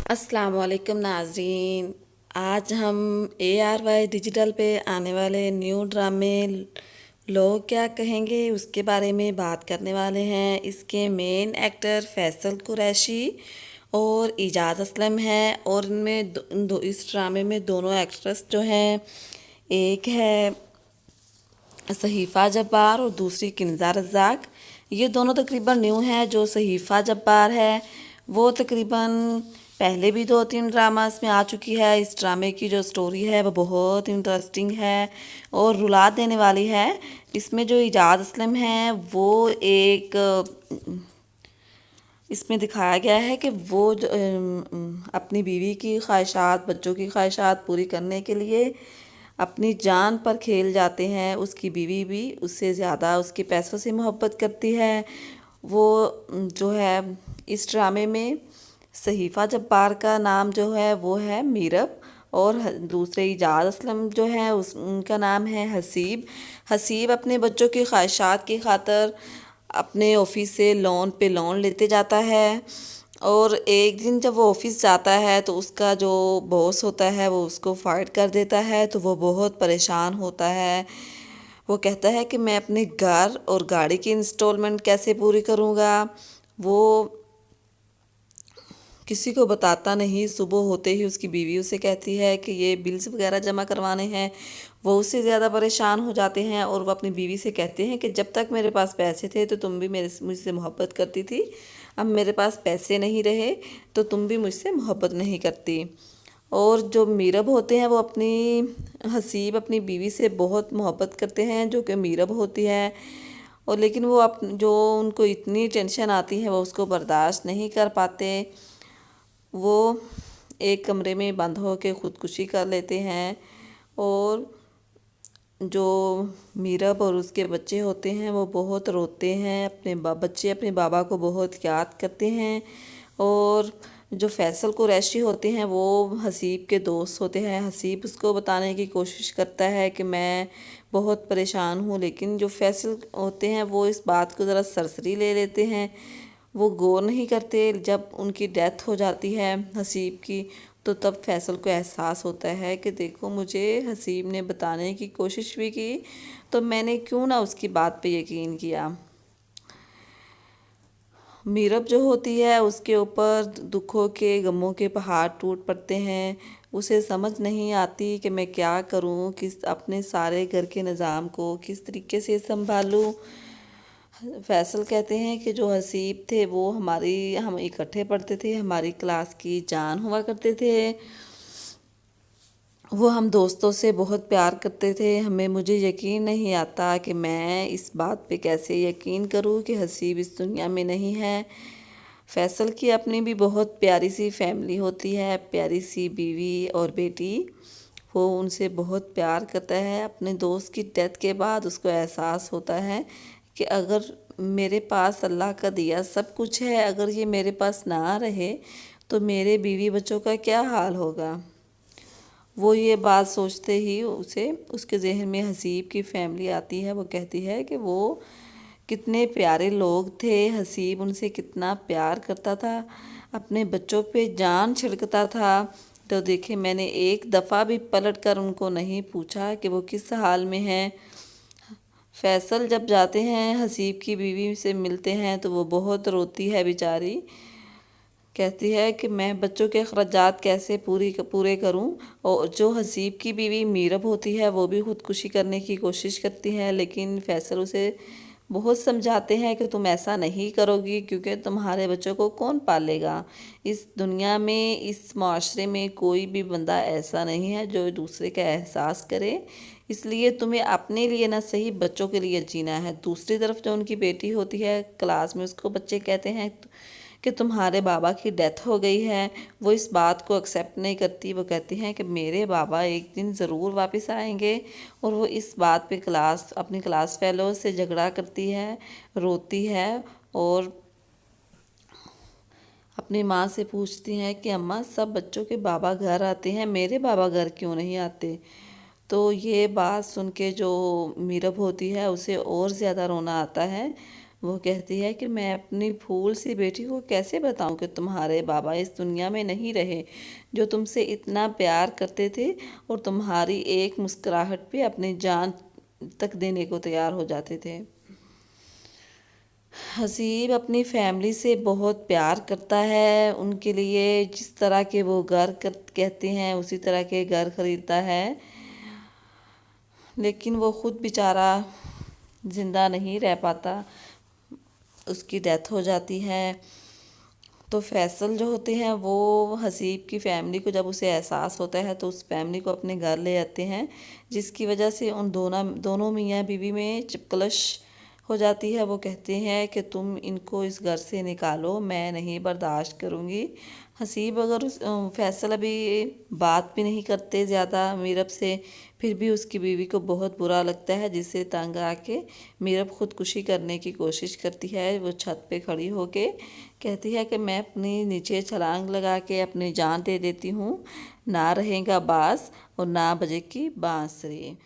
अस्सलाम वालेकुम नाज़रीन। आज हम ARY डिजिटल पे आने वाले न्यू ड्रामे लोग क्या कहेंगे उसके बारे में बात करने वाले हैं। इसके मेन एक्टर फैसल कुरैशी और इजाज़ असलम है और इनमें इस ड्रामे में दोनों एक्ट्रेस जो हैं, एक है सहीफ़ा जब्बार और दूसरी किन्ज़ा रज़ाक। ये दोनों तकरीबन न्यू हैं। जो सहीफ़ा जब्बार है वो तकरीबन पहले भी 2-3 ड्रामास में आ चुकी है। इस ड्रामे की जो स्टोरी है वो बहुत इंटरेस्टिंग है और रुला देने वाली है। इसमें जो इजाज़ असलम है वो एक इसमें दिखाया गया है कि वो अपनी बीवी की ख्वाहिशात, बच्चों की ख्वाहिशात पूरी करने के लिए अपनी जान पर खेल जाते हैं। उसकी बीवी भी उससे ज़्यादा उसके पैसों से मोहब्बत करती है। वो जो है इस ड्रामे में सहीफ़ा जब्बार का नाम जो है वो है मीरब और दूसरे इजाज़ असलम जो है उनका नाम है हसीब। हसीब अपने बच्चों की ख्वाहिशात की खातर अपने ऑफिस से लोन लेते जाता है और एक दिन जब वो ऑफिस जाता है तो उसका जो बॉस होता है वो उसको फाइट कर देता है। तो वो बहुत परेशान होता है। वो कहता है कि मैं अपने घर और गाड़ी की इंस्टॉलमेंट कैसे पूरी करूँगा। वो किसी को बताता नहीं। सुबह होते ही उसकी बीवी उसे कहती है कि ये बिल्स वगैरह जमा करवाने हैं। वो उससे ज़्यादा परेशान हो जाते हैं और वो अपनी बीवी से कहते हैं कि जब तक मेरे पास पैसे थे तो तुम भी मुझसे मोहब्बत करती थी। अब मेरे पास पैसे नहीं रहे तो तुम भी मुझसे मोहब्बत नहीं करती। और जो मीरब होते हैं वो हसीब अपनी बीवी से बहुत मोहब्बत करते हैं जो कि मीरब होती है। और लेकिन वो जो उनको इतनी टेंशन आती है वो उसको बर्दाश्त नहीं कर पाते। वो एक कमरे में बंद होकर ख़ुदकुशी कर लेते हैं और जो मीरब और उसके बच्चे होते हैं वो बहुत रोते हैं। बच्चे अपने बाबा को बहुत याद करते हैं। और जो फैसल कुरैशी होते हैं वो हसीब के दोस्त होते हैं। हसीब उसको बताने की कोशिश करता है कि मैं बहुत परेशान हूँ, लेकिन जो फैसल होते हैं वो इस बात को ज़रा सरसरी ले लेते हैं। वो गौर नहीं करते। जब उनकी डेथ हो जाती है हसीब की तो तब फैसल को एहसास होता है कि देखो मुझे हसीब ने बताने की कोशिश भी की तो मैंने क्यों ना उसकी बात पे यकीन किया। मीरब जो होती है उसके ऊपर दुखों के गमों के पहाड़ टूट पड़ते हैं। उसे समझ नहीं आती कि मैं क्या करूं, अपने सारे घर के निज़ाम को किस तरीके से संभालूं। फैसल कहते हैं कि जो हसीब थे वो हम इकट्ठे पढ़ते थे, हमारी क्लास की जान हुआ करते थे। वो हम दोस्तों से बहुत प्यार करते थे। मुझे यकीन नहीं आता कि मैं इस बात पे कैसे यकीन करूं कि हसीब इस दुनिया में नहीं है। फैसल की अपनी भी बहुत प्यारी सी फैमिली होती है, प्यारी सी बीवी और बेटी। वो उनसे बहुत प्यार करता है। अपने दोस्त की डेथ के बाद उसको एहसास होता है कि अगर मेरे पास अल्लाह का दिया सब कुछ है, अगर ये मेरे पास ना रहे तो मेरे बीवी बच्चों का क्या हाल होगा। वो ये बात सोचते ही उसके जहन में हसीब की फैमिली आती है। वो कहती है कि वो कितने प्यारे लोग थे, हसीब उनसे कितना प्यार करता था, अपने बच्चों पे जान छिड़कता था। तो देखे मैंने एक दफ़ा भी पलट कर उनको नहीं पूछा कि वो किस हाल में हैं। फैसल जब जाते हैं हसीब की बीवी से मिलते हैं तो वो बहुत रोती है बेचारी। कहती है कि मैं बच्चों के अखराजात कैसे पूरे करूं। और जो हसीब की बीवी मीरब होती है वो भी ख़ुदकुशी करने की कोशिश करती है, लेकिन फैसल उसे बहुत समझाते हैं कि तुम ऐसा नहीं करोगी क्योंकि तुम्हारे बच्चों को कौन पालेगा। इस दुनिया में, इस माशरे में कोई भी बंदा ऐसा नहीं है जो दूसरे का एहसास करे। इसलिए तुम्हें अपने लिए ना सही बच्चों के लिए जीना है। दूसरी तरफ जो उनकी बेटी होती है क्लास में, उसको बच्चे कहते हैं कि तुम्हारे बाबा की डेथ हो गई है। वो इस बात को एक्सेप्ट नहीं करती। वो कहती हैं कि मेरे बाबा एक दिन ज़रूर वापस आएंगे। और वो इस बात पे अपनी क्लास फेलो से झगड़ा करती है, रोती है और अपनी माँ से पूछती हैं कि अम्मा सब बच्चों के बाबा घर आते हैं, मेरे बाबा घर क्यों नहीं आते। तो ये बात सुन के जो मीरब होती है उसे और ज़्यादा रोना आता है। वो कहती है कि मैं अपनी फूल सी बेटी को कैसे बताऊं कि तुम्हारे बाबा इस दुनिया में नहीं रहे, जो तुमसे इतना प्यार करते थे और तुम्हारी एक मुस्कुराहट पे अपनी जान तक देने को तैयार हो जाते थे। हसीब अपनी फैमिली से बहुत प्यार करता है, उनके लिए जिस तरह के वो घर कर कहते हैं उसी तरह के घर खरीदता है, लेकिन वो खुद बेचारा ज़िंदा नहीं रह पाता, उसकी डेथ हो जाती है। तो फैसल जो होते हैं वो हसीब की फैमिली को जब उसे एहसास होता है तो उस फैमिली को अपने घर ले आते हैं, जिसकी वजह से उन दोनों मियाँ बीवी में चिपकलश हो जाती है। वो कहते हैं कि तुम इनको इस घर से निकालो, मैं नहीं बर्दाश्त करूँगी। हसीब अगर फैसल अभी बात भी नहीं करते ज़्यादा मीरब से, फिर भी उसकी बीवी को बहुत बुरा लगता है, जिससे तंग आके मीरब खुदकुशी करने की कोशिश करती है। वो छत पे खड़ी होके कहती है कि मैं अपनी नीचे छलांग लगा के अपनी जान दे देती हूँ, ना रहेगा बास और ना बजेगी बांसुरी।